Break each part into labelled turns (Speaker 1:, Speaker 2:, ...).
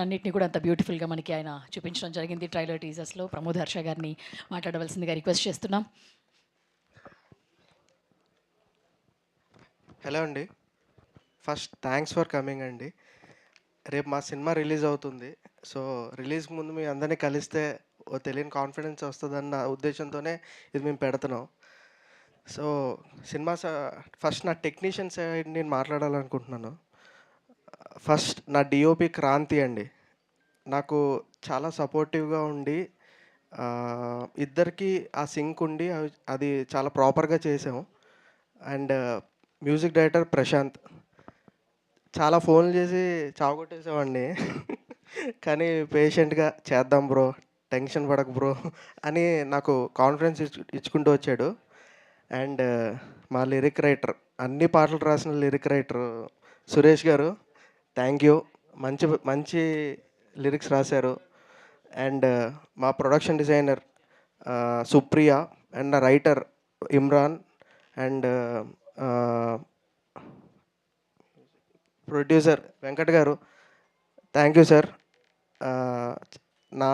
Speaker 1: అన్నిటిని కూడా అంత బ్యూటిఫుల్గా మనకి ఆయన చూపించడం జరిగింది ట్రైలర్ టీజర్స్లో. ప్రమోద్ హర్ష గారిని మాట్లాడవలసిందిగా రిక్వెస్ట్ చేస్తున్నాం.
Speaker 2: హలో అండి. ఫస్ట్ థ్యాంక్స్ ఫర్ కమింగ్ అండి. రేపు మా సినిమా రిలీజ్ అవుతుంది. సో, రిలీజ్‌కి ముందు మీ అందరిని కలిస్తే ఓ తెలియని కాన్ఫిడెన్స్ వస్తదన్న ఉద్దేశంతోనే ఇది మేము పెడుతున్నాం. సో, సినిమా ఫస్ట్ నా టెక్నీషియన్ సైడ్ నేను మాట్లాడాలనుకుంటున్నాను. ఫస్ట్ నా డీఓపీ క్రాంతి అండి. నాకు చాలా సపోర్టివ్‌గా ఉండి ఇద్దరికీ ఆ సింక్ ఉండి అది చాలా ప్రాపర్‌గా చేసాం. And music director Prashanth. చాలా ఫోన్లు చేసి చావగొట్టేసేవాడిని. కానీ పేషెంట్‌గా చేద్దాం బ్రో, టెన్షన్ పడకు బ్రో అని నాకు కాన్ఫిడెన్స్ ఇచ్చుకుంటూ వచ్చాడు. అండ్ మా లిరిక్ రైటర్, అన్ని పాటలు రాసిన లిరిక్ రైటర్ సురేష్ గారు, థ్యాంక్ యూ. మంచి మంచి లిరిక్స్ రాశారు. అండ్ మా ప్రొడక్షన్ డిజైనర్ సుప్రియ, అండ్ నా writer Imran, and producer Venkat గారు, థ్యాంక్ యూ సార్. నా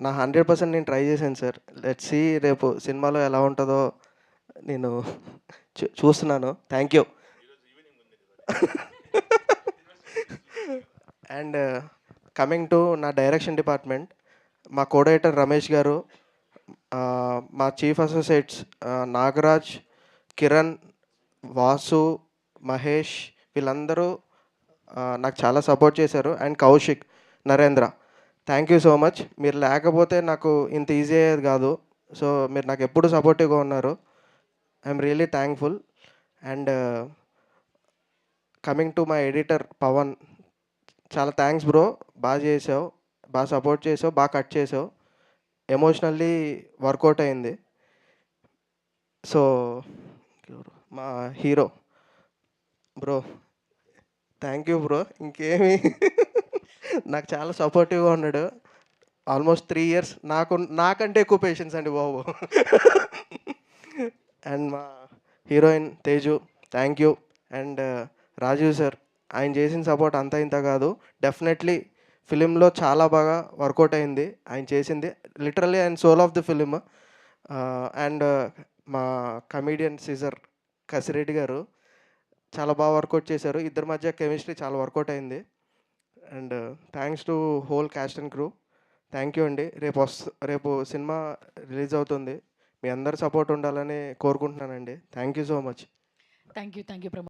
Speaker 2: నా 100% నేను ట్రై చేశాను సార్. లెట్స్ సీ రేపు సినిమాలో ఎలా ఉంటుందో నేను చూస్తున్నాను. Thank you. And coming to నా డైరెక్షన్ డిపార్ట్మెంట్, మా కోడైటర్ రమేష్ గారు, మా చీఫ్ అసోసియేట్స్ నాగరాజ్, కిరణ్, వాసు, మహేష్, వీళ్ళందరూ నాకు చాలా సపోర్ట్ చేశారు. And Kaushik, Narendra, thank you so much. మీరు లేకపోతే నాకు ఇంత ఈజీ అయ్యేది కాదు. సో మీరు నాకు ఎప్పుడు సపోర్టివ్గా ఉన్నారు. I'm really thankful. And coming to my editor Pavan, చాలా థ్యాంక్స్ బ్రో. బాగా చేసావు, బాగా సపోర్ట్ చేసావు, బాగా కట్ చేసావు. ఎమోషనల్లీ వర్కౌట్ అయింది. సో మా hero bro, thank you bro. ఇంకేమి నాకు చాలా సపోర్టివ్గా ఉన్నాడు. Almost 3 years. నాకంటే ఎక్కువ పేషెన్స్ అండి బాబు. అండ్ మా heroine Teju, thank you. And Rajeev sir, ఆయన చేసిన సపోర్ట్ అంతా ఇంత కాదు. డెఫినెట్లీ ఫిలింలో చాలా బాగా వర్కౌట్ అయింది ఆయన చేసింది. లిటరల్లీ ఆయన soul of the film. And మా కమీడియన్ సీజర్ కసిరెడ్డి గారు చాలా బాగా వర్కౌట్ చేశారు. ఇద్దరి మధ్య కెమిస్ట్రీ చాలా వర్కౌట్ అయింది. And thanks to whole caste and crew. Thank you అండి. రేపు సినిమా రిలీజ్ అవుతుంది. మీ అందరి సపోర్ట్ ఉండాలని కోరుకుంటున్నానండి. Thank you so much.
Speaker 1: Thank you Pramod.